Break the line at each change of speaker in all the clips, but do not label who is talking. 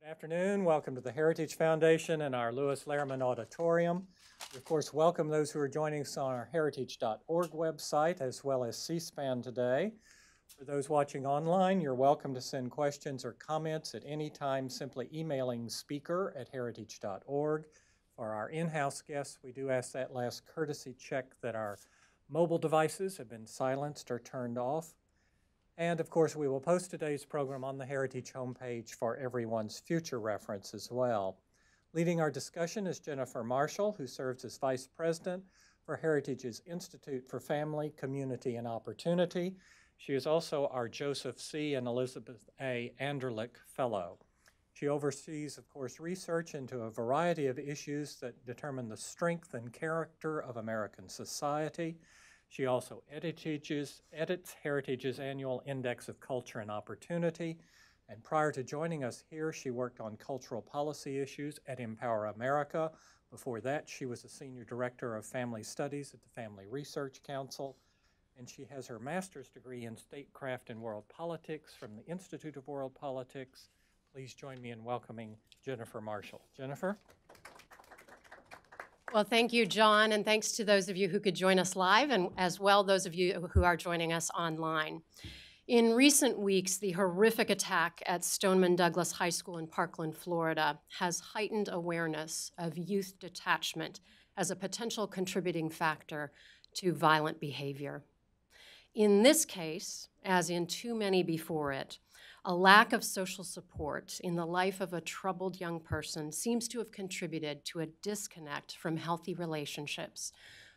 Afternoon. Welcome to the Heritage Foundation and our Lewis Lehrman Auditorium. We, of course, welcome those who are joining us on our heritage.org website as well as C-SPAN today. For those watching online, you're welcome to send questions or comments at any time, simply emailing speaker@heritage.org. For our in-house guests, we do ask that last courtesy check that our mobile devices have been silenced or turned off. And of course, we will post today's program on the Heritage homepage for everyone's future reference as well. Leading our discussion is Jennifer Marshall, who serves as Vice President for Heritage's Institute for Family, Community, and Opportunity. She is also our Joseph C. and Elizabeth A. Anderlich Fellow. She oversees, of course, research into a variety of issues that determine the strength and character of American society. She also edits Heritage's annual Index of Culture and Opportunity. And prior to joining us here, she worked on cultural policy issues at Empower America. Before that, she was a Senior Director of Family Studies at the Family Research Council. And she has her master's degree in Statecraft and World Politics from the Institute of World Politics. Please join me in welcoming Jennifer Marshall. Jennifer?
Well, thank you, John, and thanks to those of you who could join us live, and as well those of you who are joining us online. In recent weeks, the horrific attack at Stoneman Douglas High School in Parkland, Florida, has heightened awareness of youth detachment as a potential contributing factor to violent behavior. In this case, as in too many before it, a lack of social support in the life of a troubled young person seems to have contributed to a disconnect from healthy relationships,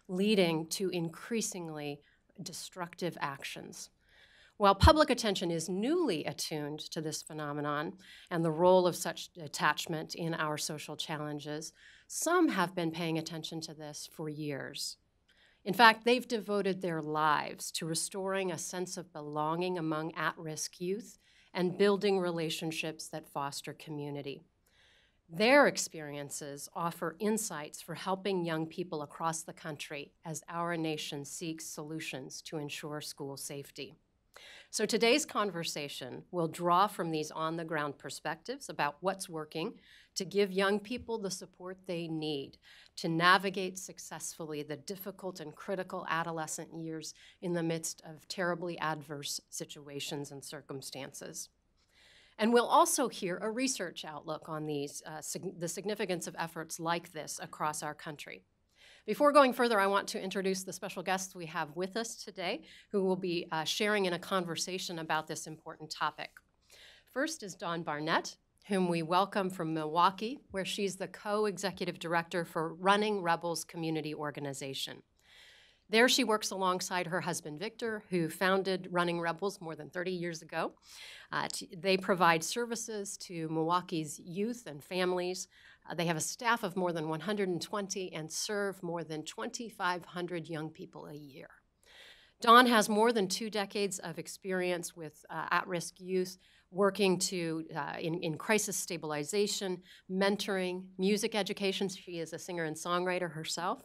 leading to increasingly destructive actions. While public attention is newly attuned to this phenomenon and the role of such detachment in our social challenges, some have been paying attention to this for years. In fact, they've devoted their lives to restoring a sense of belonging among at-risk youth and building relationships that foster community. Their experiences offer insights for helping young people across the country as our nation seeks solutions to ensure school safety. So today's conversation will draw from these on-the-ground perspectives about what's working to give young people the support they need to navigate successfully the difficult and critical adolescent years in the midst of terribly adverse situations and circumstances. And we'll also hear a research outlook on the significance of efforts like this across our country. Before going further, I want to introduce the special guests we have with us today who will be sharing in a conversation about this important topic. First is Dawn Barnett, whom we welcome from Milwaukee, where she's the co-executive director for Runnin Rebels Community Organization. There she works alongside her husband, Victor, who founded Runnin Rebels more than 30 years ago. They provide services to Milwaukee's youth and families. They have a staff of more than 120 and serve more than 2,500 young people a year. Dawn has more than 2 decades of experience with at-risk youth, working in crisis stabilization, mentoring, music education. She is a singer and songwriter herself,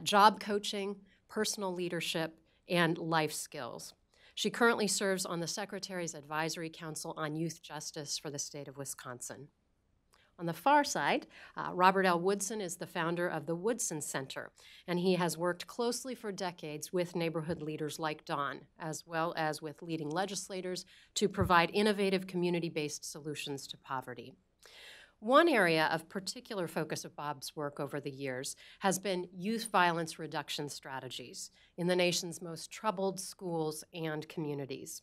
job coaching, personal leadership, and life skills. She currently serves on the Secretary's Advisory Council on Youth Justice for the state of Wisconsin. On the far side, Robert L. Woodson is the founder of the Woodson Center, and he has worked closely for decades with neighborhood leaders like Dawn, as well as with leading legislators to provide innovative community-based solutions to poverty. One area of particular focus of Bob's work over the years has been youth violence reduction strategies in the nation's most troubled schools and communities.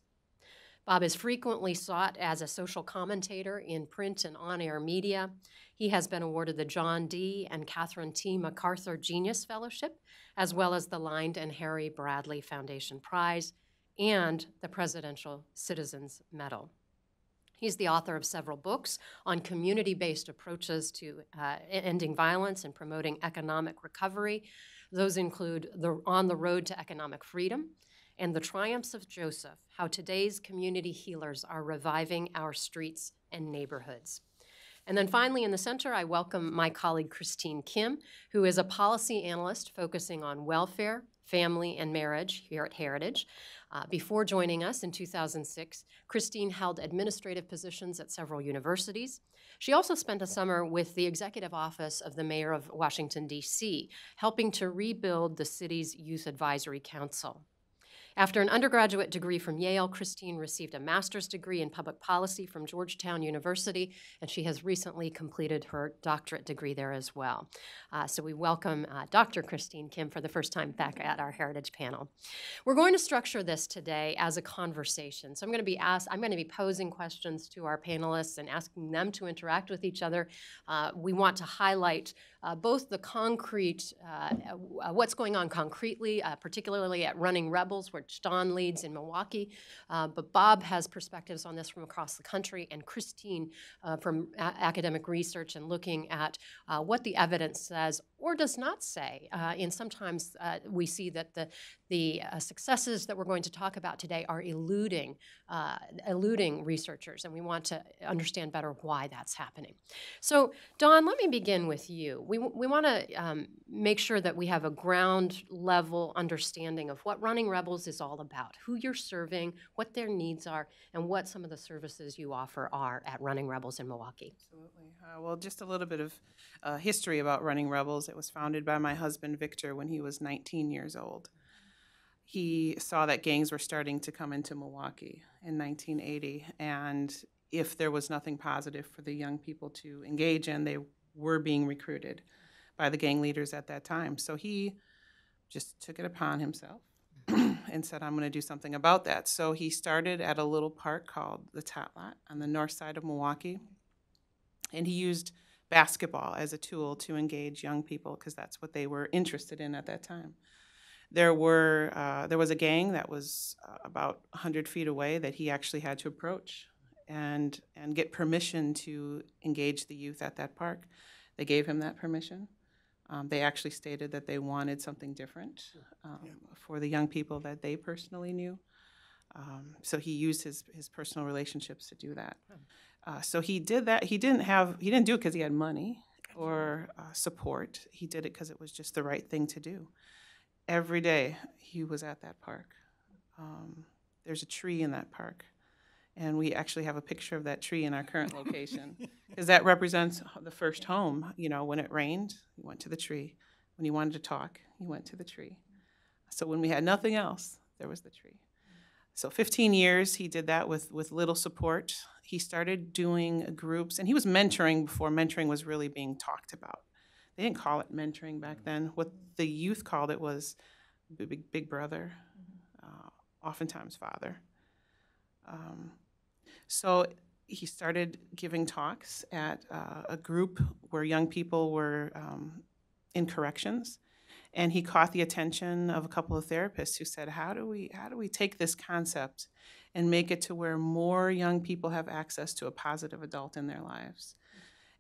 Bob is frequently sought as a social commentator in print and on-air media. He has been awarded the John D. and Catherine T. MacArthur Genius Fellowship, as well as the Lined and Harry Bradley Foundation Prize and the Presidential Citizens Medal. He's the author of several books on community-based approaches to ending violence and promoting economic recovery. Those include On the Road to Economic Freedom and The Triumphs of Joseph, How Today's Community Healers Are Reviving Our Streets and Neighborhoods. And then finally in the center, I welcome my colleague Christine Kim, who is a policy analyst focusing on welfare, family, and marriage here at Heritage. Before joining us in 2006, Christine held administrative positions at several universities. She also spent a summer with the executive office of the mayor of Washington, D.C., helping to rebuild the city's Youth Advisory Council. After an undergraduate degree from Yale, Christine received a master's degree in public policy from Georgetown University, and she has recently completed her doctorate degree there as well. So we welcome Dr. Christine Kim for the first time back at our Heritage panel. We're going to structure this today as a conversation. So I'm going to be posing questions to our panelists and asking them to interact with each other. We want to highlight both the concrete, what's going on concretely, particularly at Running Rebels, which Don leads in Milwaukee. But Bob has perspectives on this from across the country, and Christine from academic research and looking at what the evidence says or does not say. And sometimes we see that the successes that we're going to talk about today are eluding researchers, and we want to understand better why that's happening. So, Don, let me begin with you. We want to make sure that we have a ground level understanding of what Running Rebels is all about, who you're serving, what their needs are, and what some of the services you offer are at Running Rebels in Milwaukee.
Absolutely. Well, just a little bit of history about Running Rebels. It was founded by my husband, Victor, when he was 19 years old. He saw that gangs were starting to come into Milwaukee in 1980, and if there was nothing positive for the young people to engage in, they were being recruited by the gang leaders at that time. So he just took it upon himself and said, I'm going to do something about that. So he started at a little park called the Tot Lot on the north side of Milwaukee, and he used basketball as a tool to engage young people because that's what they were interested in at that time. There was a gang that was about 100 feet away that he actually had to approach and get permission to engage the youth at that park. They gave him that permission. They actually stated that they wanted something different for the young people that they personally knew. So he used his personal relationships to do that. So he did that. He didn't do it because he had money or support. He did it because it was just the right thing to do. Every day he was at that park. There's a tree in that park, and we actually have a picture of that tree in our current location because that represents the first home. You know, when it rained, he went to the tree. When he wanted to talk, he went to the tree. So when we had nothing else, there was the tree. So 15 years he did that with little support. He started doing groups, and he was mentoring before mentoring was really being talked about. They didn't call it mentoring back then. What the youth called it was big brother, oftentimes father. So he started giving talks at a group where young people were in corrections, and he caught the attention of a couple of therapists who said, "How do we take this concept and make it to where more young people have access to a positive adult in their lives?"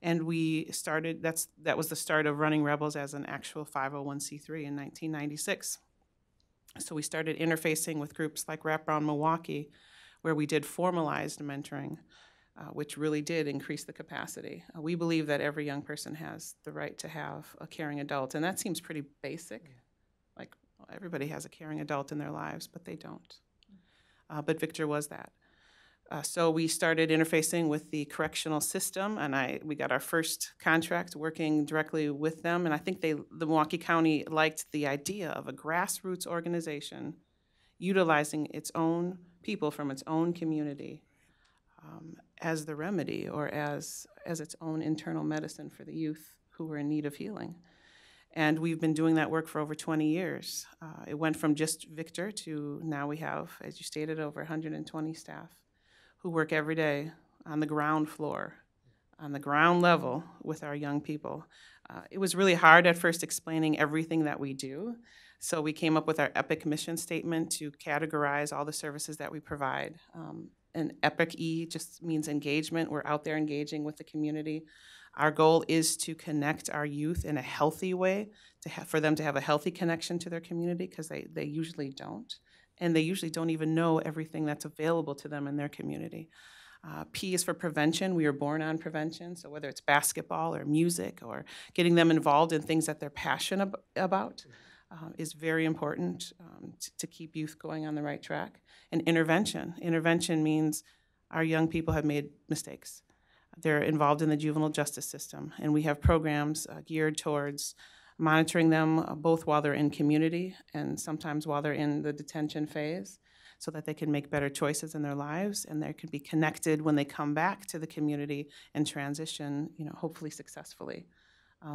And we started, that was the start of Running Rebels as an actual 501c3 in 1996. So we started interfacing with groups like Wrap Around Milwaukee, where we did formalized mentoring, which really did increase the capacity. We believe that every young person has the right to have a caring adult, and that seems pretty basic. Like, well, everybody has a caring adult in their lives, but they don't. But Victor was that. So we started interfacing with the correctional system, and we got our first contract working directly with them. And I think the Milwaukee County liked the idea of a grassroots organization utilizing its own people from its own community as the remedy or as its own internal medicine for the youth who were in need of healing. And we've been doing that work for over 20 years. It went from just Victor to now we have, as you stated, over 120 staff who work every day on the ground floor, on the ground level with our young people. It was really hard at first explaining everything that we do, so we came up with our EPIC mission statement to categorize all the services that we provide. And EPIC E just means engagement. We're out there engaging with the community. Our goal is to connect our youth in a healthy way, for them to have a healthy connection to their community, because they usually don't. And they usually don't even know everything that's available to them in their community. P is for prevention. We are born on prevention, so whether it's basketball or music or getting them involved in things that they're passionate about, is very important to keep youth going on the right track. And intervention. Intervention means our young people have made mistakes. They're involved in the juvenile justice system, and we have programs geared towards monitoring them both while they're in community and sometimes while they're in the detention phase, so that they can make better choices in their lives and they can be connected when they come back to the community and transition, hopefully successfully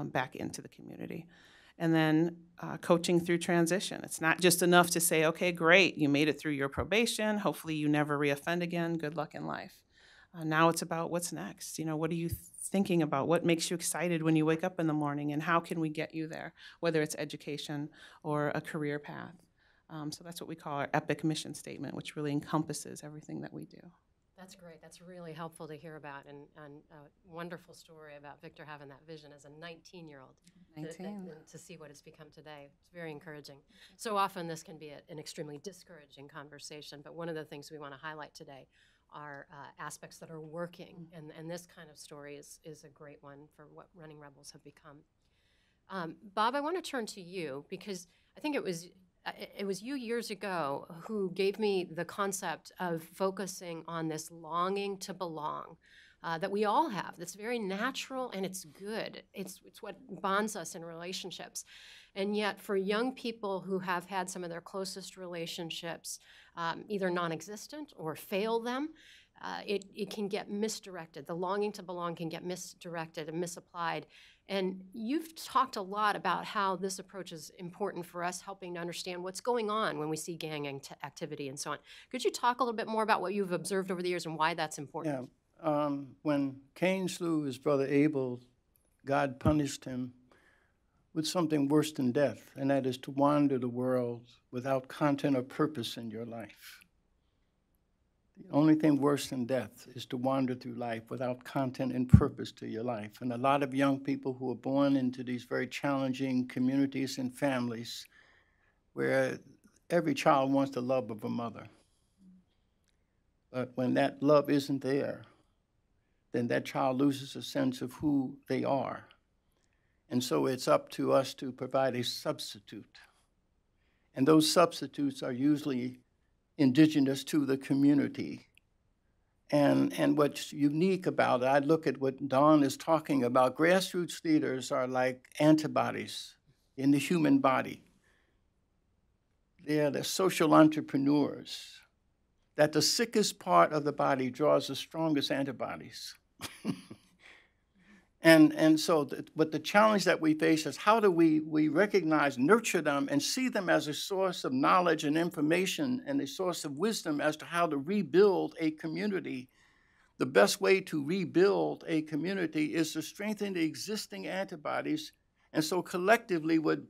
back into the community. And then coaching through transition. It's not just enough to say, okay, great, you made it through your probation, hopefully you never reoffend again, good luck in life. Now it's about what's next. What are you thinking about? What makes you excited when you wake up in the morning, and how can we get you there, whether it's education or a career path. So that's what we call our EPIC mission statement, which really encompasses everything that we do.
That's great. That's really helpful to hear about, and a wonderful story about Victor having that vision as a 19-year-old.
19.
To see what it's become today. It's very encouraging. So often this can be an extremely discouraging conversation, but one of the things we want to highlight today are aspects that are working, and this kind of story is a great one for what Running Rebels have become. Bob, I want to turn to you, because I think it was you years ago who gave me the concept of focusing on this longing to belong that we all have. That's very natural, and it's good. It's what bonds us in relationships. And yet for young people who have had some of their closest relationships either non-existent or fail them, it can get misdirected. The longing to belong can get misdirected and misapplied. And you've talked a lot about how this approach is important for us, helping to understand what's going on when we see gang activity and so on. Could you talk a little bit more about what you've observed over the years and why that's important?
Yeah. When Cain slew his brother Abel, God punished him with something worse than death, and that is to wander the world without content or purpose in your life. The only thing worse than death is to wander through life without content and purpose to your life. And a lot of young people who are born into these very challenging communities and families where every child wants the love of a mother. But when that love isn't there, then that child loses a sense of who they are. And so it's up to us to provide a substitute. And those substitutes are usually indigenous to the community. And what's unique about it, I look at what Dawn is talking about. Grassroots leaders are like antibodies in the human body. They're the social entrepreneurs, that the sickest part of the body draws the strongest antibodies. And so but the challenge that we face is how do we recognize, nurture them, and see them as a source of knowledge and information and a source of wisdom as to how to rebuild a community. The best way to rebuild a community is to strengthen the existing antibodies. And so collectively, what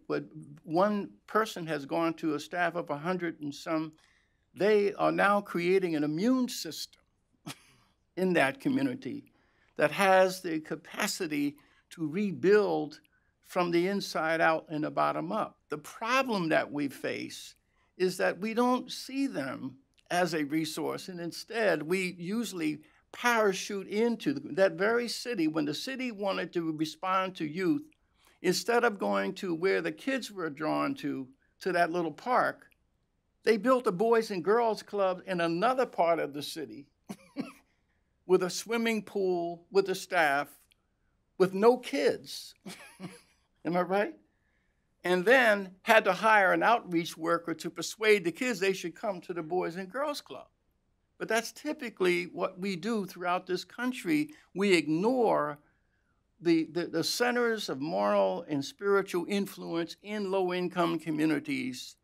one person has gone to a staff of 100 and some, they are now creating an immune system in that community that has the capacity to rebuild from the inside out and the bottom up. The problem that we face is that we don't see them as a resource, and instead we usually parachute into that very city. When the city wanted to respond to youth, instead of going to where the kids were drawn to that little park, they built a Boys and Girls Club in another part of the city with a swimming pool, with a staff, with no kids. Am I right? And then had to hire an outreach worker to persuade the kids they should come to the Boys and Girls Club. But that's typically what we do throughout this country. We ignore the centers of moral and spiritual influence in low-income communities,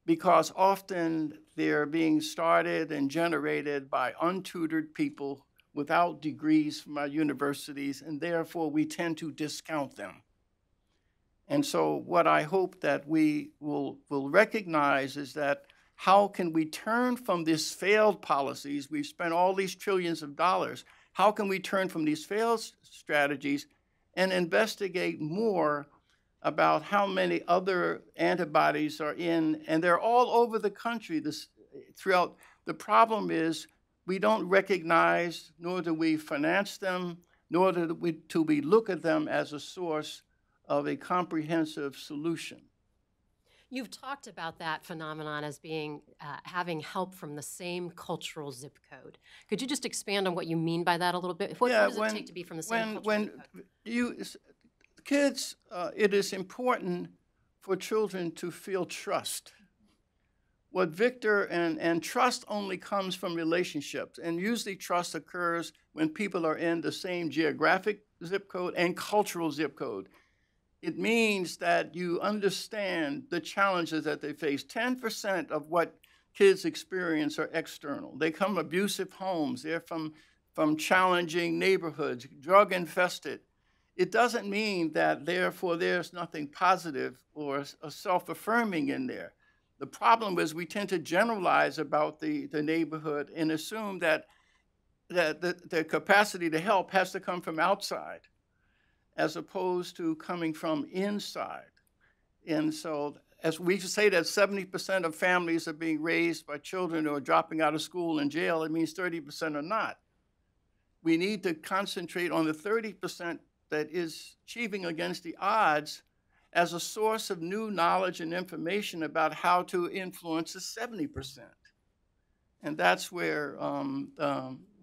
because often they're being started and generated by untutored people without degrees from our universities, and therefore we tend to discount them. And so what I hope that we will recognize is that how can we turn from these failed policies? We've spent all these trillions of dollars. How can we turn from these failed strategies and investigate more about how many other antibodies are in, and they're all over the country throughout. The problem is we don't recognize, nor do we finance them, nor do we look at them as a source of a comprehensive solution.
You've talked about that phenomenon as being having help from the same cultural zip code. Could you just expand on what you mean by that a little bit? What does it take to be from the same cultural zip code?
Kids, it is important for children to feel trust. What Victor and trust only comes from relationships, and usually trust occurs when people are in the same geographic zip code and cultural zip code. It means that you understand the challenges that they face. 10% of what kids experience are external. They come from abusive homes. They're from challenging neighborhoods, drug infested. It doesn't mean that therefore there's nothing positive or self-affirming in there. The problem is we tend to generalize about the neighborhood and assume that the capacity to help has to come from outside, as opposed to coming from inside. And so, as we say that 70% of families are being raised by children who are dropping out of school in jail, it means 30% are not. We need to concentrate on the 30% that is achieving against the odds as a source of new knowledge and information about how to influence the 70%. And that's where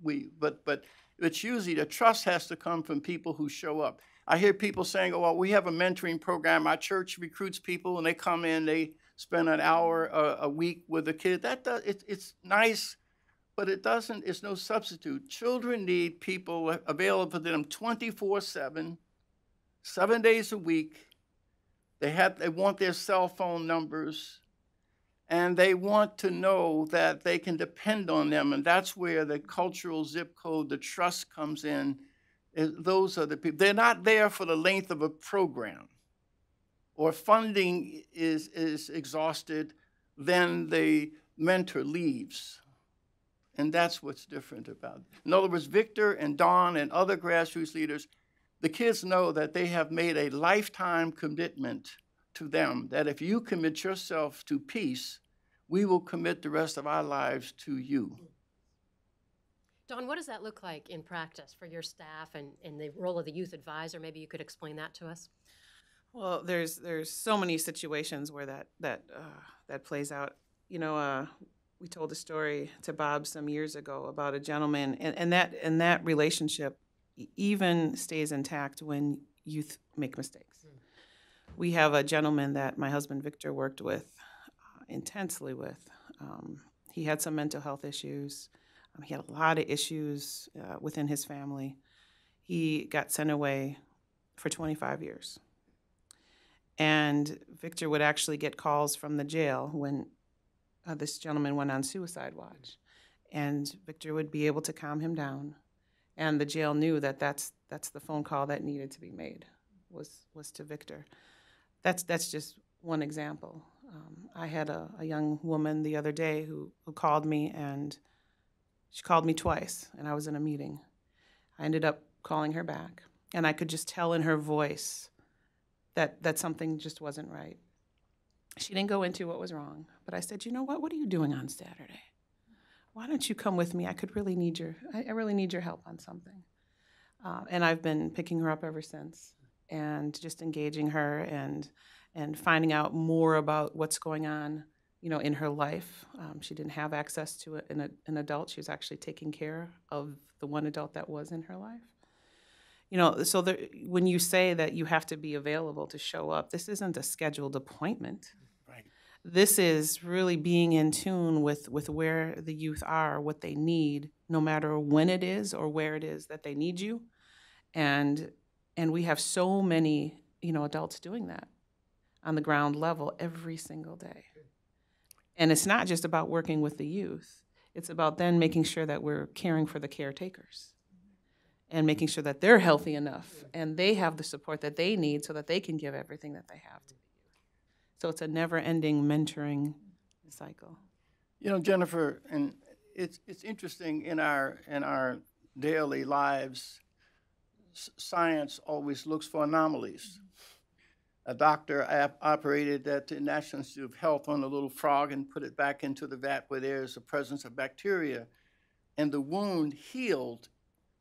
but it's usually the trust has to come from people who show up. I hear people saying, oh, well, we have a mentoring program. Our church recruits people and they come in, they spend an hour a week with a kid. It's nice, but it's no substitute. Children need people available to them 24/7, 7 days a week. They want their cell phone numbers, and they want to know that they can depend on them. And that's where the cultural zip code, the trust comes in. Those are the people. They're not there for the length of a program, or funding is exhausted, then the mentor leaves. And that's what's different about it. In other words, Victor and Dawn and other grassroots leaders, the kids know that they have made a lifetime commitment to them, that if you commit yourself to peace, we will commit the rest of our lives to you.
Dawn, what does that look like in practice for your staff and the role of the youth advisor? Maybe you could explain that to us.
Well, there's so many situations where that plays out. You know, we told a story to Bob some years ago about a gentleman, and that relationship even stays intact when youth make mistakes. We have a gentleman that my husband Victor worked with intensely with. He had some mental health issues. He had a lot of issues within his family. He got sent away for 25 years. And Victor would actually get calls from the jail when this gentleman went on suicide watch. And Victor would be able to calm him down. And the jail knew that that's the phone call that needed to be made, was to Victor. That's just one example. I had a young woman the other day who called me, and she called me twice, and I was in a meeting. I ended up calling her back, and I could just tell in her voice that something just wasn't right. She didn't go into what was wrong, but I said, you know what are you doing on Saturday? Why don't you come with me? I really need your help on something. And I've been picking her up ever since, and just engaging her and finding out more about what's going on, in her life. She didn't have access to an adult. She was actually taking care of the one adult that was in her life. So when you say that you have to be available to show up, this isn't a scheduled appointment.
Right.
This is really being in tune with where the youth are, what they need, no matter when it is or where it is that they need you. And we have so many, adults doing that on the ground level every single day. And it's not just about working with the youth. It's about then making sure that we're caring for the caretakers and making sure that they're healthy enough and they have the support that they need so that they can give everything that they have to the youth. So it's a never-ending mentoring cycle.
Jennifer, and it's interesting in our daily lives, science always looks for anomalies. A doctor operated at the National Institute of Health on a little frog and put it back into the vat where there's a presence of bacteria, and the wound healed.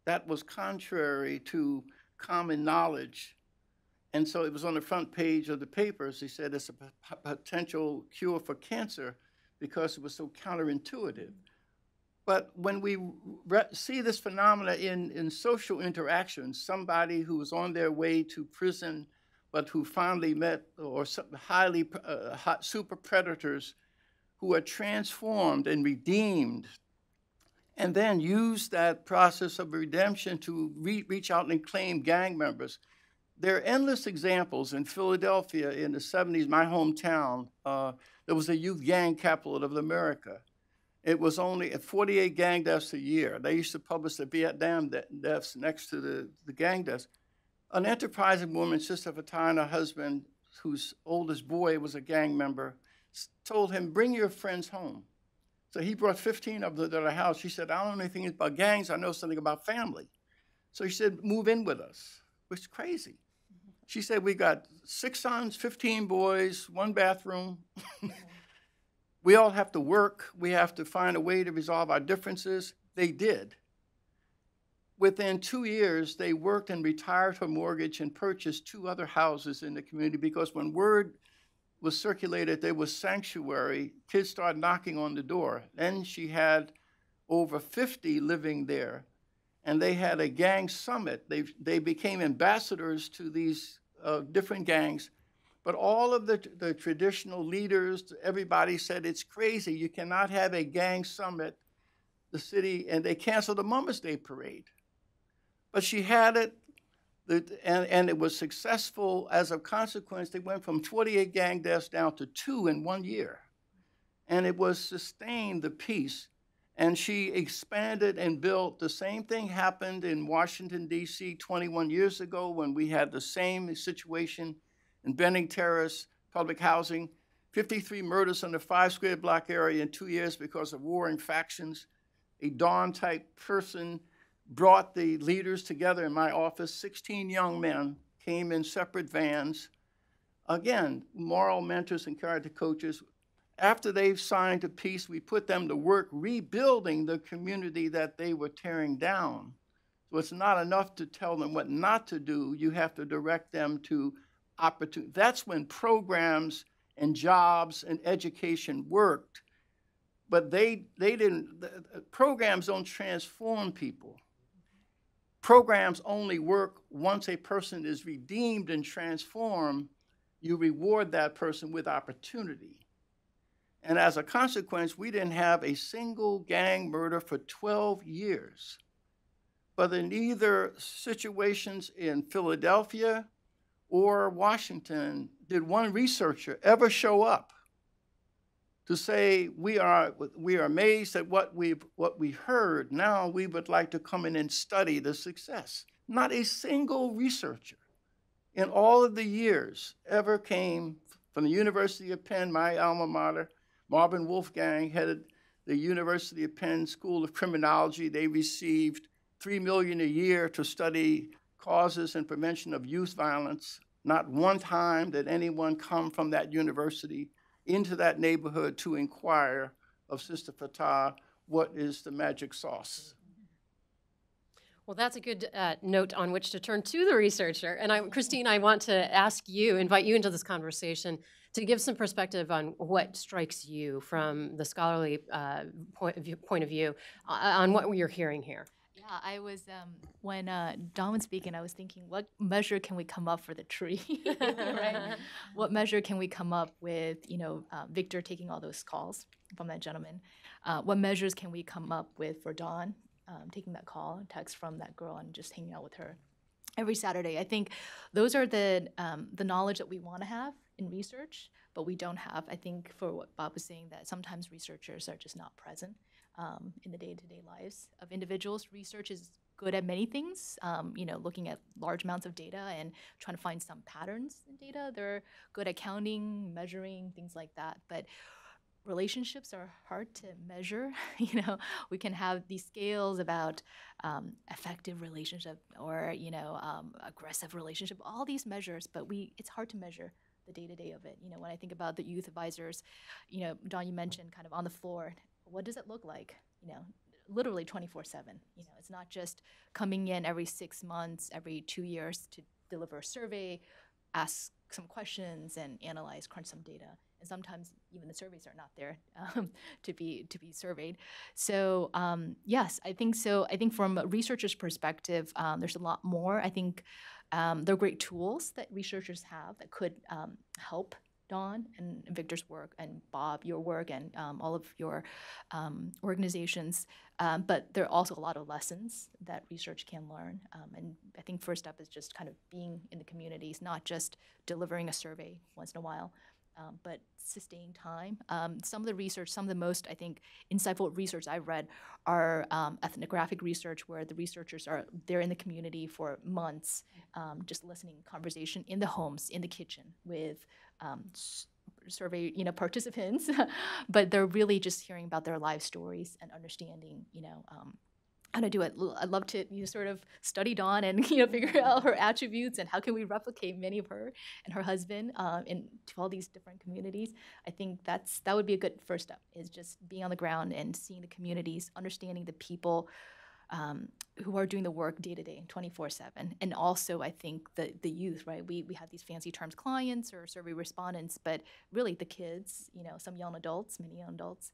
That was contrary to common knowledge. And so it was on the front page of the papers. He said it's a potential cure for cancer because it was so counterintuitive. But when we see this phenomena in social interactions, somebody who was on their way to prison, but who finally met or highly super predators who are transformed and redeemed, and then use that process of redemption to reach out and claim gang members. There are endless examples. In Philadelphia in the 70s, my hometown, there was a youth gang capital of America. It was only at 48 gang deaths a year. They used to publish the Vietnam deaths next to the gang deaths. An enterprising woman, Sister Fatah, and her husband, whose oldest boy was a gang member, told him, bring your friends home. So he brought 15 of them to the house. She said, I don't know anything about gangs. I know something about family. So he said, move in with us, which is crazy. She said, we got 6 sons, 15 boys, 1 bathroom. We all have to work. We have to find a way to resolve our differences. They did. Within 2 years, they worked and retired her mortgage and purchased 2 other houses in the community, because when word was circulated there was sanctuary, kids started knocking on the door. Then she had over 50 living there, and they had a gang summit. They became ambassadors to these different gangs. But all of the traditional leaders, everybody said, it's crazy. You cannot have a gang summit, the city, and they canceled the Mother's Day parade. But she had it, and it was successful. As a consequence, they went from 48 gang deaths down to 2 in 1 year. And it was sustained, the peace. And she expanded and built. The same thing happened in Washington, D.C. 21 years ago when we had the same situation in Benning Terrace, public housing, 53 murders in the 5 square block area in 2 years because of warring factions. A Dawn-type person brought the leaders together in my office. 16 young men came in separate vans. Again, moral mentors and character coaches. After they've signed a peace, we put them to work rebuilding the community that they were tearing down. So it's not enough to tell them what not to do. You have to direct them to opportunity. That's when programs and jobs and education worked. But they didn't, programs don't transform people. Programs only work once a person is redeemed and transformed. You reward that person with opportunity. And as a consequence, we didn't have a single gang murder for 12 years. But in either situations in Philadelphia or Washington, did one researcher ever show up to say, we are amazed at what we heard. Now we would like to come in and study the success. Not a single researcher in all of the years ever came from the University of Penn, my alma mater. Marvin Wolfgang headed the University of Penn School of Criminology. They received $3 million a year to study causes and prevention of youth violence. Not one time did anyone come from that university into that neighborhood to inquire of Sister Fatah, what is the magic sauce?
Well, that's a good note on which to turn to the researcher. And Christine, I want to invite you into this conversation to give some perspective on what strikes you from the scholarly point of view on what you're hearing here.
Yeah, I was, when Dawn was speaking, I was thinking, what measure can we come up for the tree, right? What measure can we come up with, Victor taking all those calls from that gentleman? What measures can we come up with for Dawn taking that call, text from that girl, and just hanging out with her every Saturday? I think those are the knowledge that we want to have in research, but we don't have. I think for what Bob was saying, that sometimes researchers are just not present in the day-to-day lives of individuals. Research is good at many things, looking at large amounts of data and trying to find some patterns in data. They're good at counting, measuring, things like that. But relationships are hard to measure. We can have these scales about effective relationship or, aggressive relationship, all these measures, but it's hard to measure the day-to-day of it. When I think about the youth advisors, Dawn, you mentioned kind of on the floor, what does it look like? Literally 24/7. It's not just coming in every 6 months, every 2 years to deliver a survey, ask some questions and analyze, crunch some data. And sometimes even the surveys are not there to be surveyed. So yes, I think so. I think from a researcher's perspective, there's a lot more. I think there are great tools that researchers have that could help Dawn and Victor's work, and Bob, your work, and all of your organizations. But there are also a lot of lessons that research can learn. And I think first step is just kind of being in the communities, not just delivering a survey once in a while, but sustained time. Some of the research, some of the most, I think, insightful research I've read are ethnographic research, where the researchers are there in the community for months, just listening, conversation in the homes, in the kitchen with survey, participants, but they're really just hearing about their life stories and understanding, how to do it. I'd love to sort of study Dawn and figure out her attributes and how can we replicate many of her and her husband into all these different communities. I think that would be a good first step, is just being on the ground and seeing the communities, understanding the people who are doing the work day to day, 24/7. And also, I think the youth, right? We have these fancy terms, clients or survey respondents, but really the kids, some young adults, many young adults,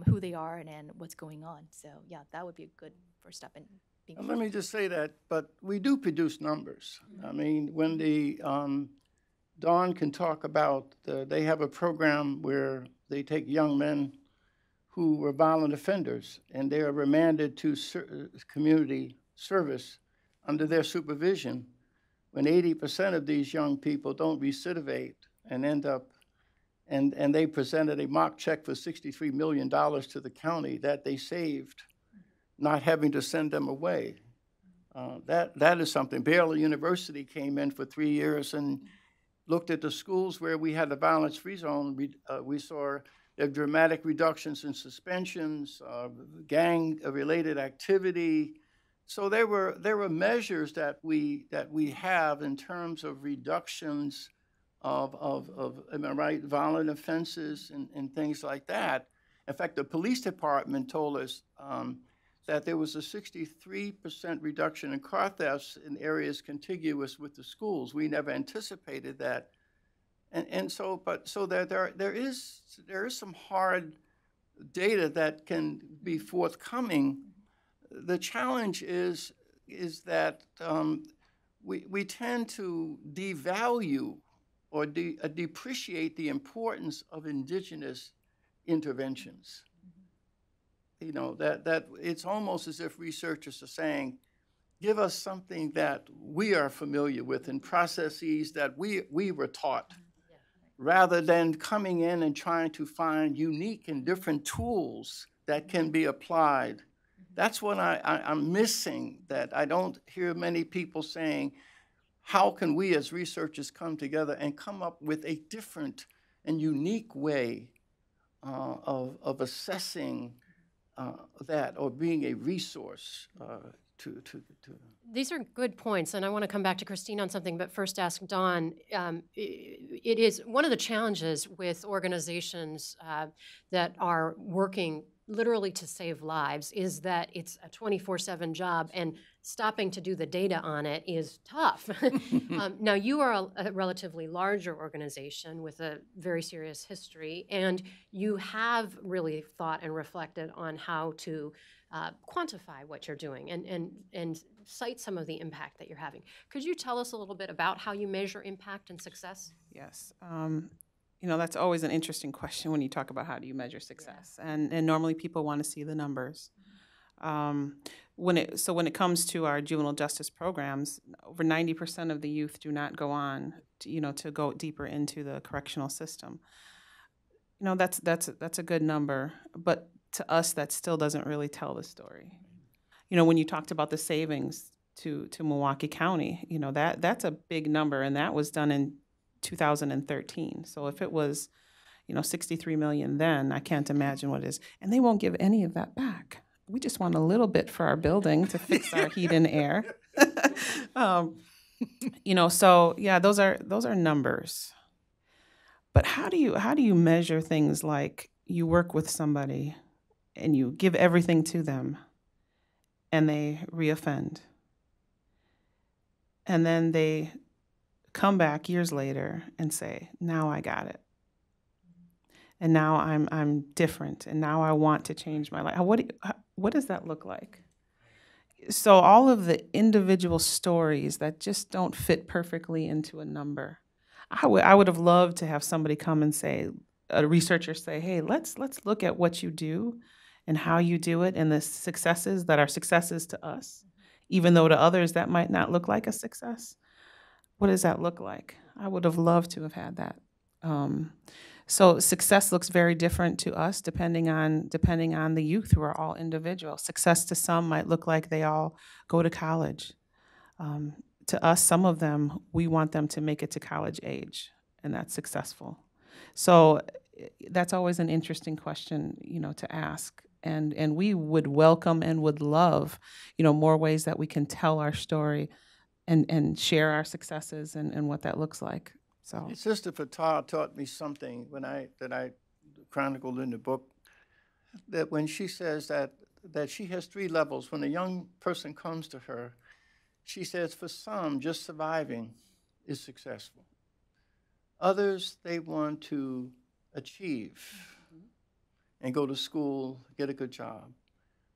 who they are and what's going on. So yeah, that would be a good first step in being.
Let me just say that, but we do produce numbers. I mean, when the Dawn can talk about, they have a program where they take young men who were violent offenders, and they are remanded to community service under their supervision, when 80% of these young people don't recidivate and end up, and they presented a mock check for $63 million to the county that they saved, not having to send them away. That is something. Baylor University came in for 3 years and looked at the schools where we had the violence-free zone. We saw there are dramatic reductions in suspensions, gang-related activity. So there were measures that we have in terms of reductions of am I right, violent offenses and things like that. In fact, the police department told us that there was a 63% reduction in car thefts in areas contiguous with the schools. We never anticipated that. So there is some hard data that can be forthcoming. The challenge is that we tend to devalue or depreciate the importance of indigenous interventions. That it's almost as if researchers are saying, give us something that we are familiar with and processes that we were taught, rather than coming in and trying to find unique and different tools that can be applied. That's what I'm missing, that I don't hear many people saying, how can we as researchers come together and come up with a different and unique way of assessing that, or being a resource to.
These are good points, and I want to come back to Christine on something, but first ask Dawn. It is one of the challenges with organizations that are working literally to save lives is that it's a 24/7 job, and stopping to do the data on it is tough. Now, you are a relatively larger organization with a very serious history, and you have really thought and reflected on how to quantify what you're doing and cite some of the impact that you're having. Could you tell us a little bit about how you measure impact and success?
Yes. That's always an interesting question when you talk about how do you measure success. Yeah. And normally people want to see the numbers. When it comes to our juvenile justice programs, over 90% of the youth do not go on to go deeper into the correctional system. That's a good number, but to us, that still doesn't really tell the story. When you talked about the savings to Milwaukee County, that's a big number, and that was done in 2013. So if it was, 63 million then, I can't imagine what it is. And they won't give any of that back. We just want a little bit for our building to fix our heat and air. So yeah, those are numbers. But how do you measure things like you work with somebody and you give everything to them and they reoffend, and then they come back years later and say, now I got it. And now I'm different, and now I want to change my life. What does that look like? So all of the individual stories that just don't fit perfectly into a number. I would have loved to have somebody come and say, a researcher say, hey, let's look at what you do and how you do it and the successes that are successes to us, even though to others that might not look like a success. What does that look like? I would have loved to have had that. So success looks very different to us depending on the youth, who are all individuals. Success to some might look like they all go to college. To us, some of them, we want them to make it to college age, and that's successful. So that's always an interesting question, to ask. And we would welcome and would love, more ways that we can tell our story and share our successes and what that looks like. So
Sister Fatah taught me something that I chronicled in the book, that when she says that she has 3 levels. When a young person comes to her, she says for some, just surviving is successful. Others, they want to achieve and go to school, get a good job.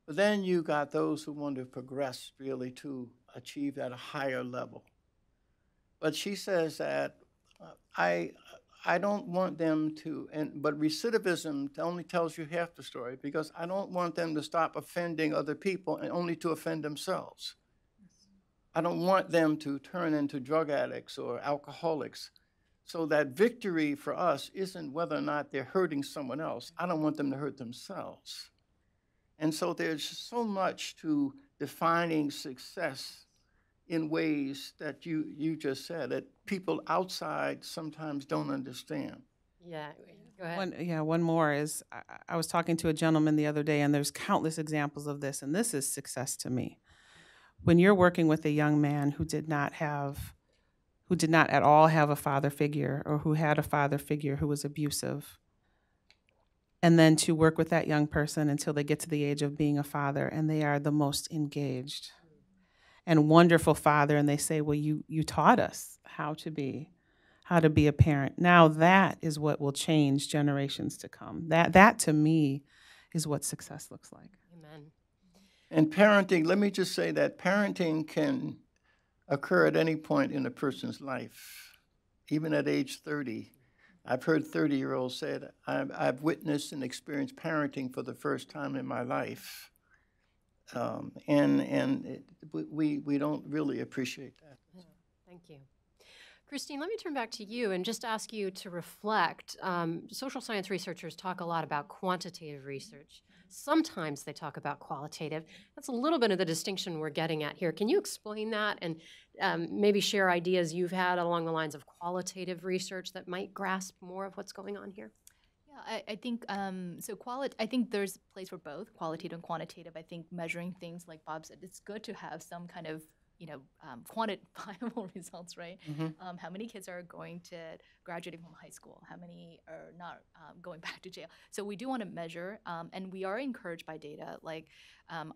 But then you got those who want to progress really to achieve at a higher level. But she says that I don't want them to, but recidivism only tells you half the story, because I don't want them to stop offending other people and only to offend themselves. I don't want them to turn into drug addicts or alcoholics. So that victory for us isn't whether or not they're hurting someone else. I don't want them to hurt themselves. And so there's so much to defining success in ways that you just said that people outside sometimes don't understand.
Yeah, go ahead.
One more is, I was talking to a gentleman the other day, and there's countless examples of this, and this is success to me. When you're working with a young man who did not at all have a father figure, or who had a father figure who was abusive, and then to work with that young person until they get to the age of being a father, and they are the most engaged and wonderful father, and they say, well, you taught us how to be a parent. Now that is what will change generations to come. That to me is what success looks like.
Amen.
And parenting, let me just say that parenting can occur at any point in a person's life, even at age 30. I've heard 30-year-olds say that I've witnessed and experienced parenting for the first time in my life. We don't really appreciate that.
Thank you. Christine, let me turn back to you and just ask you to reflect. Social science researchers talk a lot about quantitative research. Sometimes they talk about qualitative. That's a little bit of the distinction we're getting at here. Can you explain that and maybe share ideas you've had along the lines of qualitative research that might grasp more of what's going on here?
Yeah, I think I think there's a place for both qualitative and quantitative. I think measuring things, like Bob said, it's good to have some kind of quantifiable results, right?
Mm-hmm.
How many kids are going to graduating from high school? How many are not going back to jail? So we do want to measure, and we are encouraged by data. Like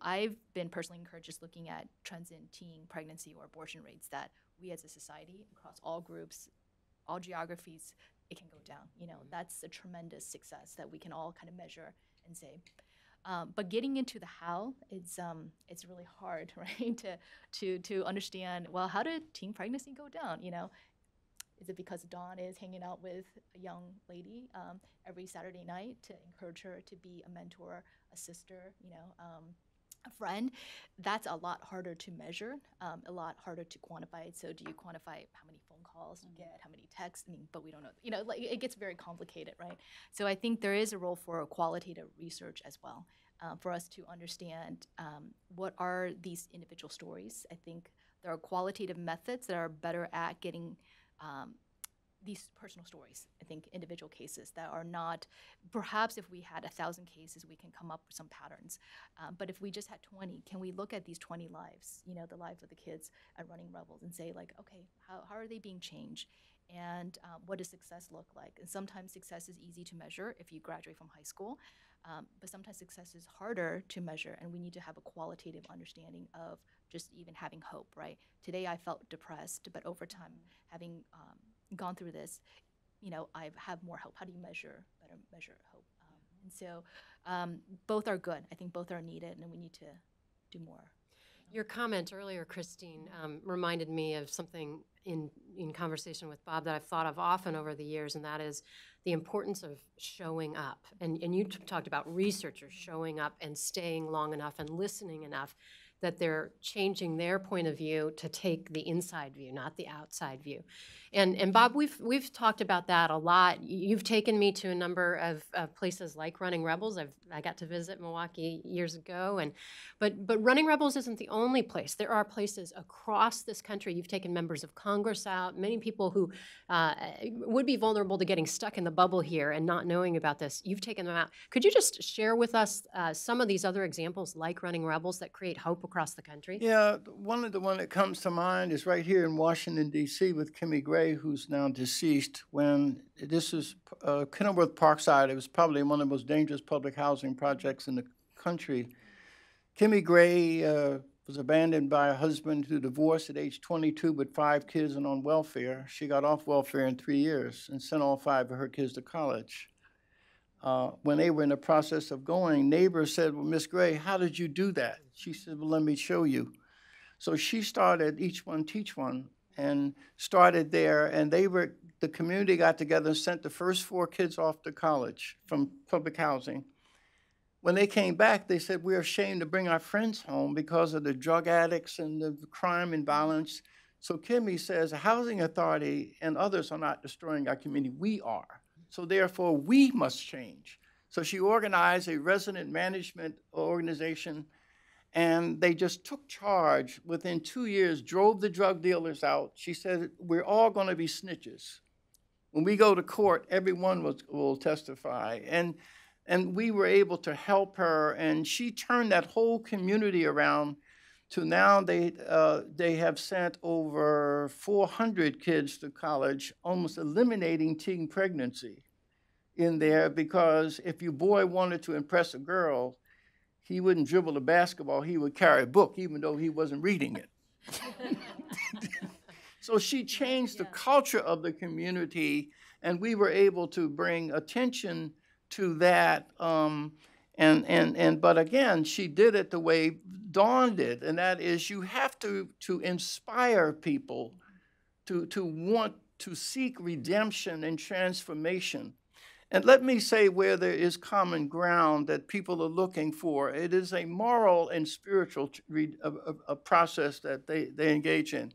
I've been personally encouraged just looking at trends in teen pregnancy or abortion rates, that we as a society, across all groups, all geographies, it can go down. That's a tremendous success that we can all kind of measure and say. But getting into the how, it's really hard, right? To understand, well, how did teen pregnancy go down? Is it because Dawn is hanging out with a young lady every Saturday night to encourage her to be a mentor, a sister, a friend? That's a lot harder to measure, a lot harder to quantify. So do you quantify how many phone calls you get, how many texts? But we don't know. Like it gets very complicated, right? So I think there is a role for qualitative research as well, for us to understand what are these individual stories. I think there are qualitative methods that are better at getting these personal stories. I think individual cases that are not, perhaps if we had 1,000 cases, we can come up with some patterns. But if we just had 20, can we look at these 20 lives, the lives of the kids at Running Rebels, and say, like, okay, how are they being changed? And what does success look like? And sometimes success is easy to measure if you graduate from high school, but sometimes success is harder to measure, and we need to have a qualitative understanding of just even having hope, right? Today I felt depressed, but over time, having gone through this, I have more hope. How do you better measure hope? And so both are good. I think both are needed, and we need to do more.
Your comment earlier, Christine, reminded me of something in conversation with Bob that I've thought of often over the years, and that is the importance of showing up. And you talked about researchers showing up and staying long enough and listening enough that they're changing their point of view to take the inside view, not the outside view. And Bob, we've talked about that a lot. You've taken me to a number of places like Running Rebels. I got to visit Milwaukee years ago, but Running Rebels isn't the only place. There are places across this country. You've taken members of Congress out, many people who would be vulnerable to getting stuck in the bubble here and not knowing about this. You've taken them out. Could you just share with us some of these other examples like Running Rebels that create hope across the country?
Yeah, one that comes to mind is right here in Washington, D.C. with Kimmy Gray, who's now deceased. When this was Kenilworth Parkside, it was probably one of the most dangerous public housing projects in the country. Kimmy Gray was abandoned by a husband who divorced at age 22 with 5 kids and on welfare. She got off welfare in 3 years and sent all 5 of her kids to college. When they were in the process of going, neighbors said, well, Miss Gray, how did you do that? She said, well, let me show you. So she started Each One Teach One and started there, and the community got together and sent the first 4 kids off to college from public housing. When they came back, they said, we're ashamed to bring our friends home because of the drug addicts and the crime and violence. So Kimmy says, the housing authority and others are not destroying our community, we are. So therefore, we must change. So she organized a resident management organization, and they just took charge. Within 2 years, drove the drug dealers out. She said, we're all going to be snitches. When we go to court, everyone will testify. And we were able to help her, and she turned that whole community around to now they have sent over 400 kids to college, almost eliminating teen pregnancy in there, because if your boy wanted to impress a girl, he wouldn't dribble a basketball, he would carry a book, even though he wasn't reading it. So she changed the culture of the community, and we were able to bring attention to that. But again, she did it the way Dawn did, and that is you have to inspire people to want to seek redemption and transformation. And let me say where there is common ground that people are looking for. It is a moral and spiritual a process that they engage in.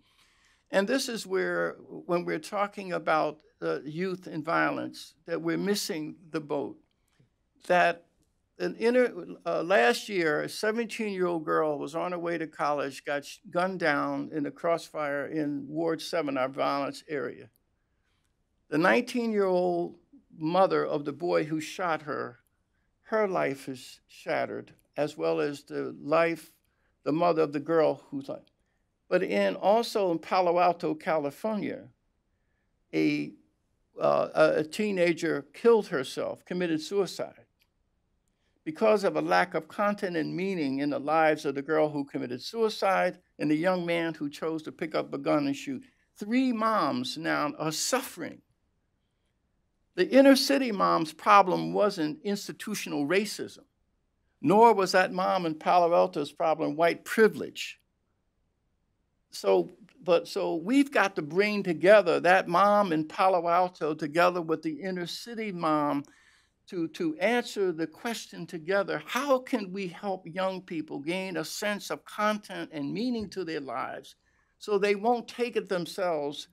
And this is where, when we're talking about youth and violence, that we're missing the boat. That last year, a 17-year-old girl was on her way to college, got gunned down in a crossfire in Ward 7, our violence area. The 19-year-old mother of the boy who shot her, her life is shattered, as well as the mother of the girl who's like. But also in Palo Alto, California, a teenager killed herself, committed suicide, because of a lack of content and meaning in the lives of the girl who committed suicide and the young man who chose to pick up a gun and shoot. 3 moms now are suffering. The inner city mom's problem wasn't institutional racism, nor was that mom in Palo Alto's problem white privilege. So we've got to bring together that mom in Palo Alto together with the inner city mom to answer the question together, how can we help young people gain a sense of content and meaning to their lives so they won't take it themselves,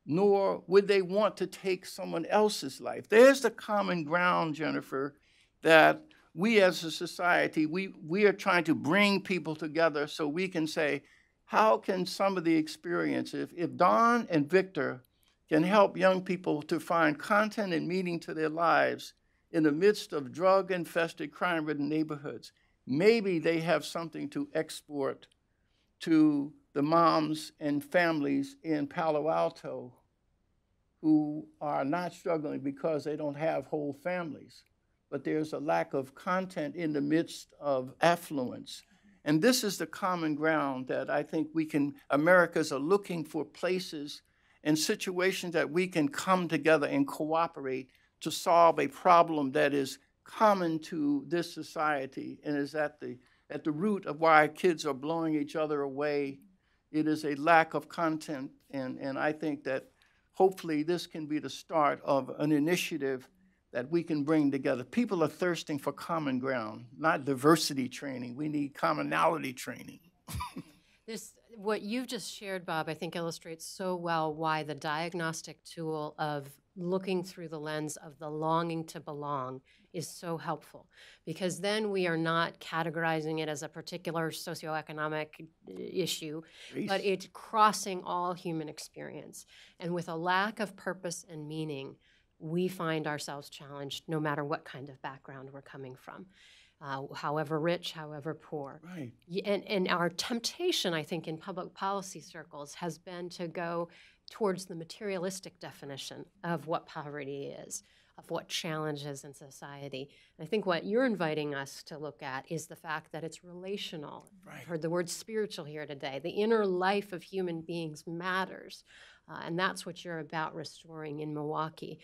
nor would they want to take someone else's life? There's the common ground, Jennifer, that we as a society, we are trying to bring people together so we can say, how can some of the experience, if Dawn and Victor can help young people to find content and meaning to their lives in the midst of drug-infested, crime-ridden neighborhoods, maybe they have something to export to the moms and families in Palo Alto who are not struggling because they don't have whole families, but there's a lack of content in the midst of affluence. And this is the common ground that I think Americans are looking for places and situations that we can come together and cooperate to solve a problem that is common to this society and is at the root of why kids are blowing each other away. It is a lack of content, and I think that hopefully this can be the start of an initiative that we can bring together. People are thirsting for common ground, not diversity training. We need commonality training.
What you've just shared, Bob, I think illustrates so well why the diagnostic tool of looking through the lens of the longing to belong is so helpful, because then we are not categorizing it as a particular socioeconomic issue, but it's crossing all human experience. And with a lack of purpose and meaning, we find ourselves challenged no matter what kind of background we're coming from. However rich, however poor.
Right.
And our temptation, I think, in public policy circles has been to go towards the materialistic definition of what poverty is, of what challenges in society. And I think what you're inviting us to look at is the fact that it's relational.
Right.
I've heard the word spiritual here today. The inner life of human beings matters. And that's what you're about restoring in Milwaukee.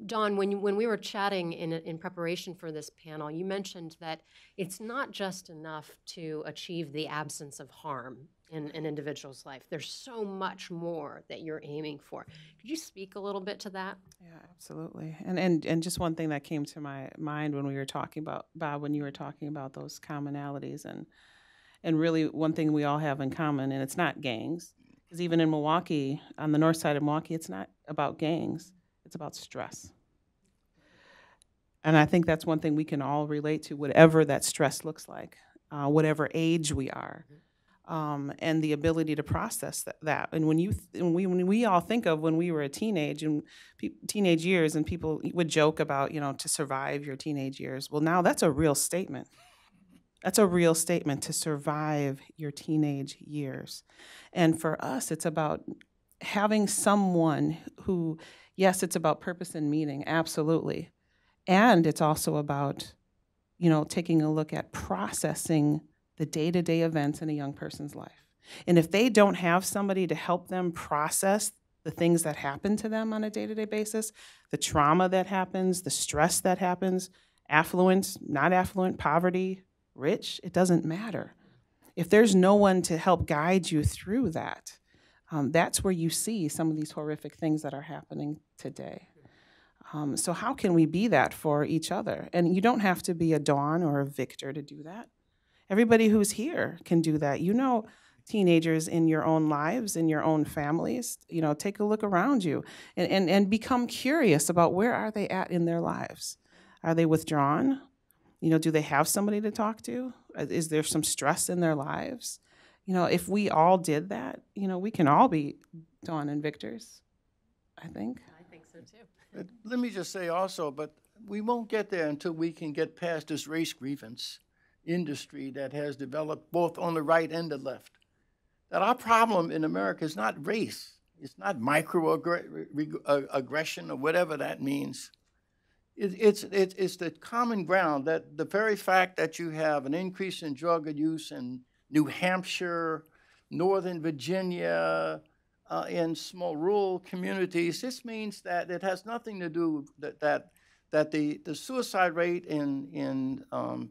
Dawn, when we were chatting in preparation for this panel, you mentioned that it's not just enough to achieve the absence of harm in an individual's life. There's so much more that you're aiming for. Could you speak a little bit to that?
Yeah, absolutely. And just one thing that came to my mind when we were talking about, Bob, when you were talking about those commonalities, and really one thing we all have in common, and it's not gangs. Because even in Milwaukee, on the north side of Milwaukee, it's not about gangs, it's about stress. And I think that's one thing we can all relate to, whatever that stress looks like, whatever age we are, and the ability to process that. And when we all think of when we were a teenage years, and people would joke about, to survive your teenage years. Well, now that's a real statement. That's a real statement, to survive your teenage years. And for us, it's about having someone who, yes, it's about purpose and meaning, absolutely. And it's also about, taking a look at processing the day-to-day events in a young person's life. And if they don't have somebody to help them process the things that happen to them on a day-to-day basis, the trauma that happens, the stress that happens, affluent, not affluent, poverty, rich, it doesn't matter. If there's no one to help guide you through that, that's where you see some of these horrific things that are happening today. So how can we be that for each other? And you don't have to be a Dawn or a Victor to do that. Everybody who's here can do that. Teenagers in your own lives, in your own families, take a look around you and become curious about where are they at in their lives. Are they withdrawn? Do they have somebody to talk to? Is there some stress in their lives? If we all did that, we can all be Dawn and Victors, I think.
I think so too.
Let me just say also, but we won't get there until we can get past this race grievance industry that has developed both on the right and the left. That our problem in America is not race. It's not microaggression or whatever that means. It's the common ground, that the very fact that you have an increase in drug use in New Hampshire, Northern Virginia, in small rural communities, this means that it has nothing to do that the suicide rate in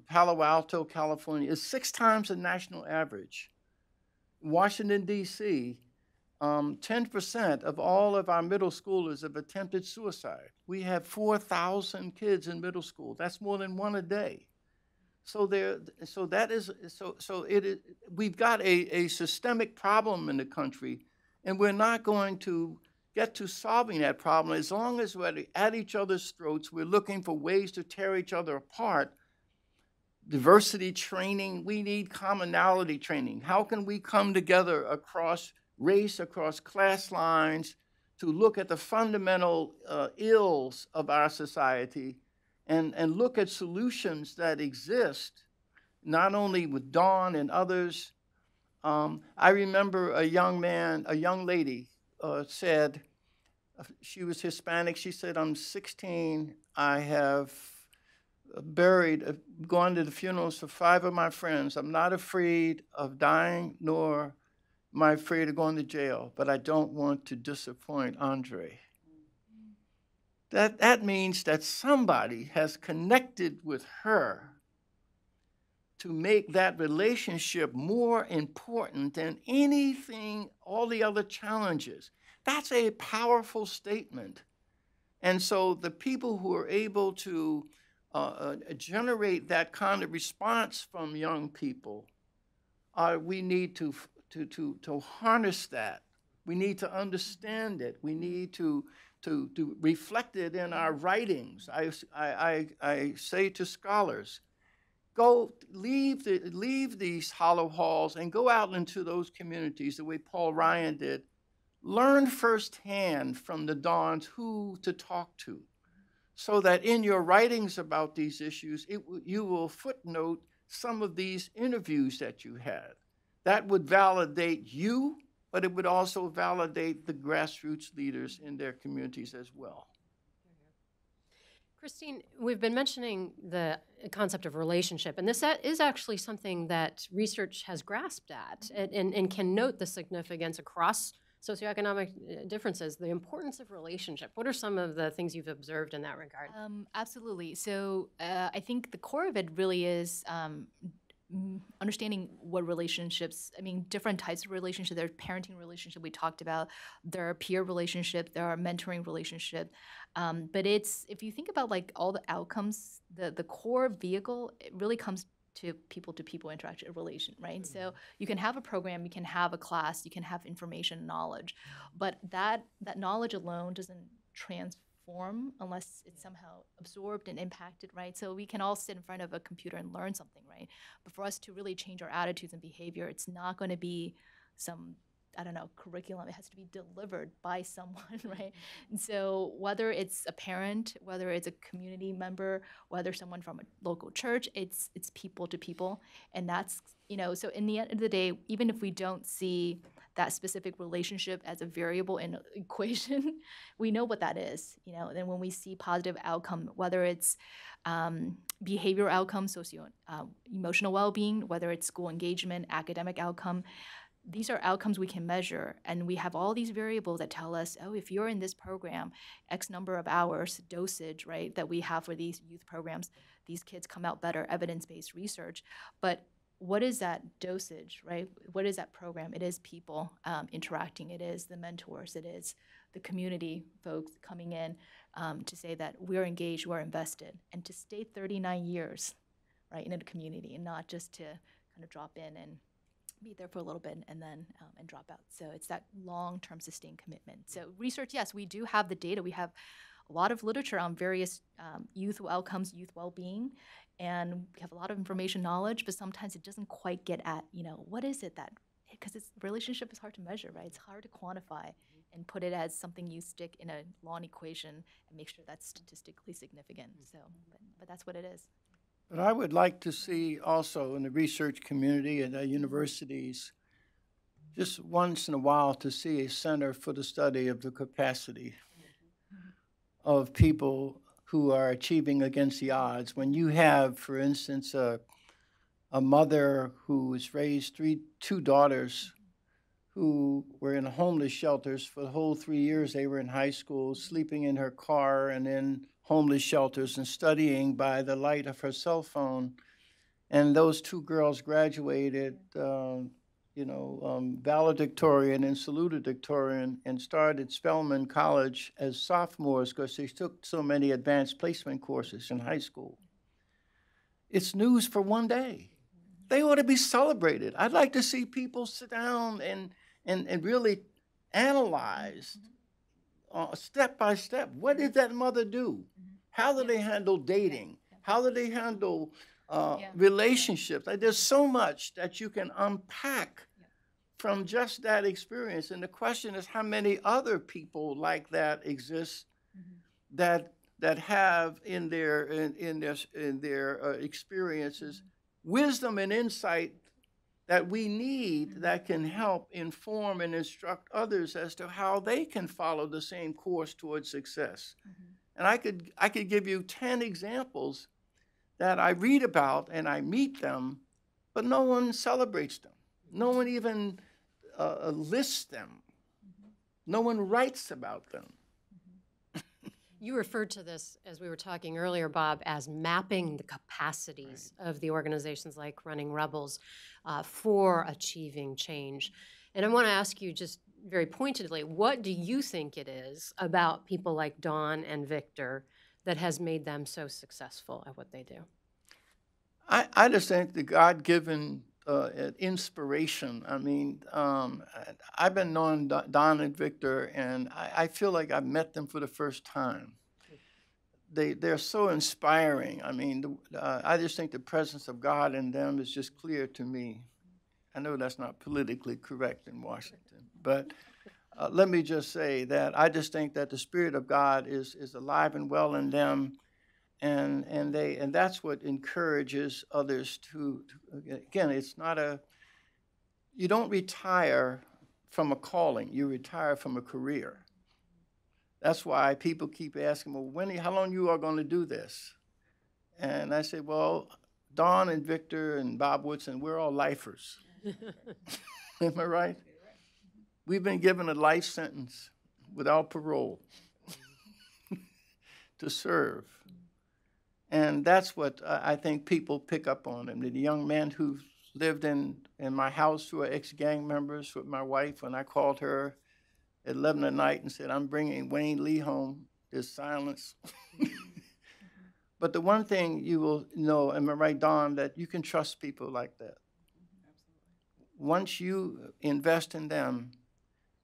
Palo Alto, California, is 6 times the national average. Washington, D.C., 10% of all of our middle schoolers have attempted suicide. We have 4,000 kids in middle school. That's more than one a day. We've got a systemic problem in the country, and we're not going to get to solving that problem as long as we're at each other's throats. We're looking for ways to tear each other apart. Diversity training, we need commonality training. How can we come together across race, across class lines, to look at the fundamental ills of our society and look at solutions that exist, not only with Dawn and others. I remember a young lady said, she was Hispanic, she said, I'm 16, I have buried, gone to the funerals for 5 of my friends. I'm not afraid of dying, nor am I afraid of going to jail, but I don't want to disappoint Andre. That means that somebody has connected with her to make that relationship more important than anything, all the other challenges. That's a powerful statement. And so the people who are able to generate that kind of response from young people, we need to harness that. We need to understand it. We need to reflect it in our writings. I say to scholars, go leave these hollow halls and go out into those communities the way Paul Ryan did. Learn firsthand from the Dons who to talk to, so that in your writings about these issues, you will footnote some of these interviews that you had. That would validate you, but it would also validate the grassroots leaders in their communities as well.
Christine, we've been mentioning the concept of relationship, and this is actually something that research has grasped at and can note the significance across socioeconomic differences, the importance of relationship. What are some of the things you've observed in that regard?
Absolutely. So I think the core of it really is understanding what relationships, different types of relationships. There's parenting relationship we talked about. There are peer relationship. There are mentoring relationship. But if you think about like all the outcomes, the core vehicle, it really comes to people interaction relation, right? Mm-hmm. So you can have a program, you can have a class, you can have information, knowledge, but that knowledge alone doesn't transform unless it's somehow absorbed and impacted, right? So we can all sit in front of a computer and learn something, right? But for us to really change our attitudes and behavior, it's not going to be some curriculum. It has to be delivered by someone, right? And so whether it's a parent, whether it's a community member, whether someone from a local church, it's people to people. And that's, so in the end of the day, even if we don't see that specific relationship as a variable in an equation, we know what that is, and then when we see positive outcome, whether it's behavioral outcome, emotional well-being, whether it's school engagement, academic outcome, these are outcomes we can measure, and we have all these variables that tell us, oh, if you're in this program, X number of hours, dosage, right, that we have for these youth programs, these kids come out better, evidence-based research. But what is that dosage, right? What is that program? It is people interacting. It is the mentors. It is the community folks coming in to say that we're engaged, we're invested, and to stay 39 years, right, in a community, and not just to kind of drop in and be there for a little bit and then and drop out. So it's that long-term sustained commitment. So research, yes, we do have the data. We have a lot of literature on various youth outcomes, youth well-being, and we have a lot of information knowledge, but sometimes it doesn't quite get at, what is it that, because relationship is hard to measure, right? It's hard to quantify and put it as something you stick in a long equation and make sure that's statistically significant. So, but that's what it is.
But I would like to see also in the research community and universities, just once in a while, to see a center for the study of the capacity of people who are achieving against the odds. When you have, for instance, a mother who has raised two daughters who were in homeless shelters for the whole 3 years they were in high school, sleeping in her car and in homeless shelters and studying by the light of her cell phone. And those two girls graduated, valedictorian and salutatorian, and started Spelman College as sophomores because they took so many advanced placement courses in high school. It's news for one day. They ought to be celebrated. I'd like to see people sit down and really analyze step by step. What did that mother do? How do they handle dating? How do they handle relationships? Like, there's so much that you can unpack from just that experience. And the question is, how many other people like that exist that have in their experiences wisdom and insight that we need that can help inform and instruct others as to how they can follow the same course towards success. And I could give you 10 examples that I read about and I meet them, but no one celebrates them. No one even lists them. No one writes about them.
You referred to this, as we were talking earlier, Bob, as mapping the capacities of the organizations like Running Rebels for achieving change. And I want to ask you just very pointedly, what do you think it is about people like Dawn and Victor that has made them so successful at what they do?
I just think the God-given inspiration. I mean, I've been knowing Don and Victor, and I feel like I met them for the first time. They're so inspiring. I mean, I just think the presence of God in them is just clear to me. I know that's not politically correct in Washington, but let me just say that I just think that the Spirit of God is alive and well in them. And that's what encourages others to again, it's not you don't retire from a calling, you retire from a career. That's why people keep asking, well, how long you are going to do this? And I say, well, Don and Victor and Bob Woodson, we're all lifers. Am I right? We've been given a life sentence without parole to serve. And that's what I think people pick up on. And the young men who lived in my house who are ex-gang members with my wife, when I called her at 11 at night and said, I'm bringing Wayne Lee home, there's silence. But the one thing you will know, am I right, Don, that you can trust people like that. Once you invest in them,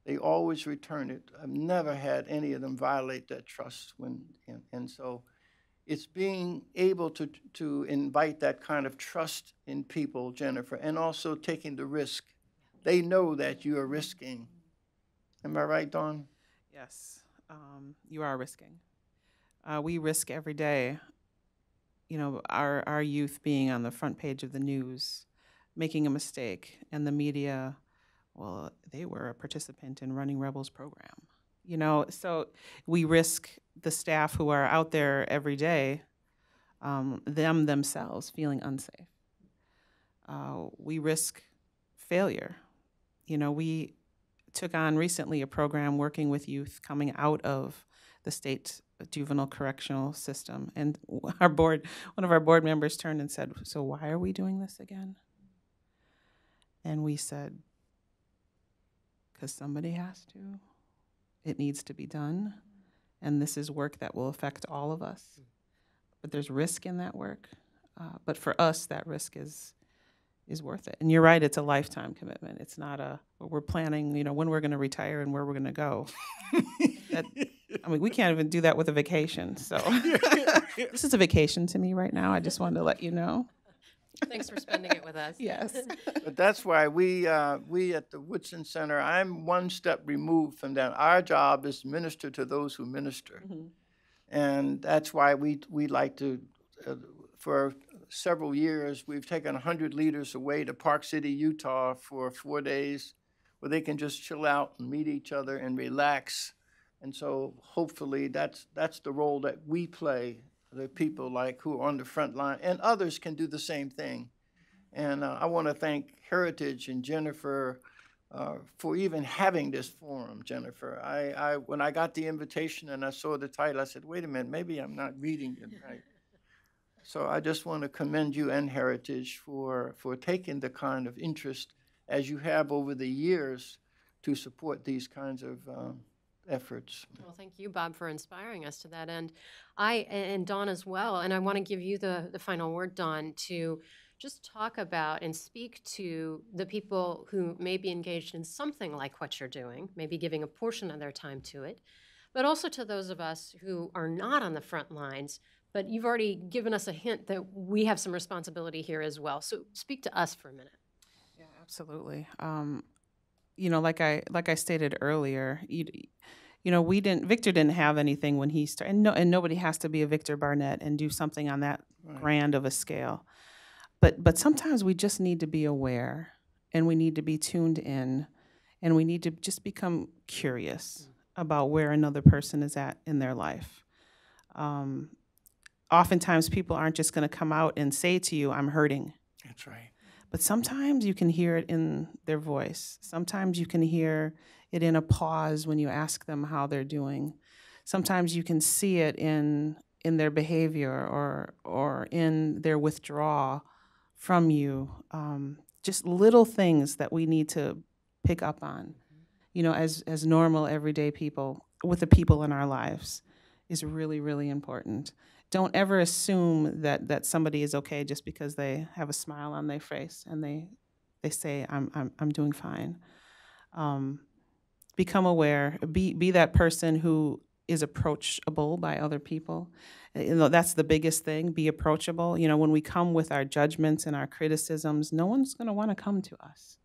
they always return it. I've never had any of them violate that trust. And so it's being able to invite that kind of trust in people, Jennifer, and also taking the risk. They know that you are risking. Am I right, Dawn?
Yes, you are risking. We risk every day, you know, our youth being on the front page of the news, making a mistake, and the media, well, they were a participant in Running Rebels program. You know, so we risk the staff who are out there every day, themselves feeling unsafe. We risk failure. You know, we took on recently a program working with youth coming out of the state juvenile correctional system. And one of our board members turned and said, so why are we doing this again? And we said, because somebody has to. It needs to be done, and this is work that will affect all of us. But there's risk in that work. But for us, that risk is worth it. And you're right, it's a lifetime commitment. It's not we're planning, you know, when we're going to retire and where we're going to go. I mean, we can't even do that with a vacation. So this is a vacation to me right now. I just wanted to let you know.
Thanks for spending it with us.
Yes.
But that's why we at the Woodson Center, I'm one step removed from that. Our job is to minister to those who minister. Mm-hmm. And that's why we like to, for several years, we've taken 100 leaders away to Park City, Utah for 4 days where they can just chill out and meet each other and relax. And so hopefully that's the role that we play. The people like who are on the front line, and others can do the same thing. And I want to thank Heritage and Jennifer for even having this forum, Jennifer. When I got the invitation and I saw the title, I said, wait a minute, maybe I'm not reading it right. So I just want to commend you and Heritage for taking the kind of interest as you have over the years to support these kinds of efforts.
Well, thank you, Bob, for inspiring us to that end. And Dawn as well, and I want to give you the final word, Dawn, to just talk about and speak to the people who may be engaged in something like what you're doing, maybe giving a portion of their time to it, but also to those of us who are not on the front lines, but you've already given us a hint that we have some responsibility here as well. So speak to us for a minute.
Yeah, absolutely. You know, like I stated earlier, you know, Victor didn't have anything when he started, and nobody has to be a Victor Barnett and do something on that grand of a scale. But sometimes we just need to be aware, and we need to be tuned in, and we need to just become curious about where another person is at in their life. oftentimes people aren't just going to come out and say to you, I'm hurting.
That's right.
But sometimes you can hear it in their voice. Sometimes you can hear it in a pause when you ask them how they're doing. Sometimes you can see it in their behavior or in their withdrawal from you. Just little things that we need to pick up on, as normal, everyday people with the people in our lives is really, really important. Don't ever assume that somebody is okay just because they have a smile on their face and they say, I'm doing fine. Become aware. Be that person who is approachable by other people. That's the biggest thing. Be approachable. When we come with our judgments and our criticisms, no one's going to want to come to us.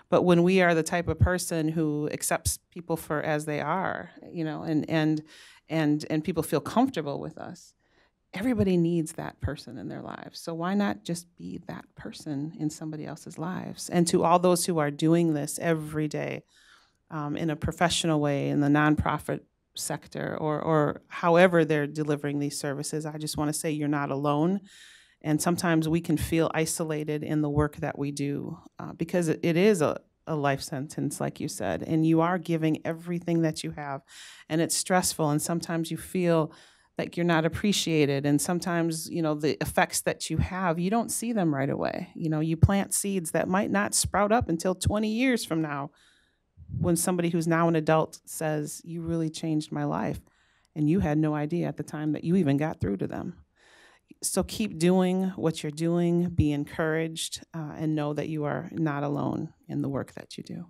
But when we are the type of person who accepts people for as they are, and people feel comfortable with us, everybody needs that person in their lives. So why not just be that person in somebody else's lives? And to all those who are doing this every day in a professional way, in the nonprofit sector, or however they're delivering these services, I just want to say you're not alone. And sometimes we can feel isolated in the work that we do because it is a life sentence, like you said, and you are giving everything that you have. And it's stressful, and sometimes you feel like you're not appreciated, and sometimes, the effects that you have, you don't see them right away. You plant seeds that might not sprout up until 20 years from now when somebody who's now an adult says, you really changed my life, and you had no idea at the time that you even got through to them. So keep doing what you're doing, be encouraged, and know that you are not alone in the work that you do.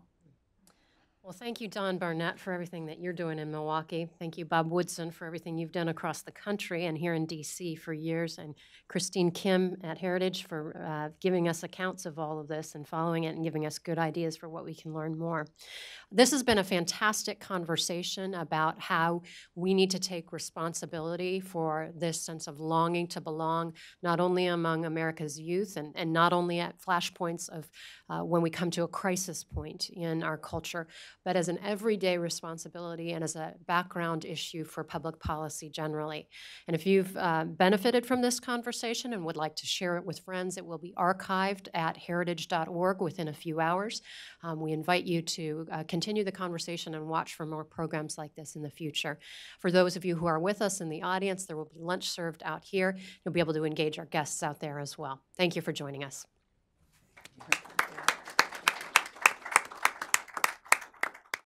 Well, thank you, Don Barnett, for everything that you're doing in Milwaukee. Thank you, Bob Woodson, for everything you've done across the country and here in D.C. for years, and Christine Kim at Heritage for giving us accounts of all of this and following it and giving us good ideas for what we can learn more. This has been a fantastic conversation about how we need to take responsibility for this sense of longing to belong, not only among America's youth and not only at flashpoints of when we come to a crisis point in our culture, but as an everyday responsibility and as a background issue for public policy generally. And if you've benefited from this conversation and would like to share it with friends, it will be archived at heritage.org within a few hours. We invite you to continue the conversation and watch for more programs like this in the future. For those of you who are with us in the audience, there will be lunch served out here. You'll be able to engage our guests out there as well. Thank you for joining us.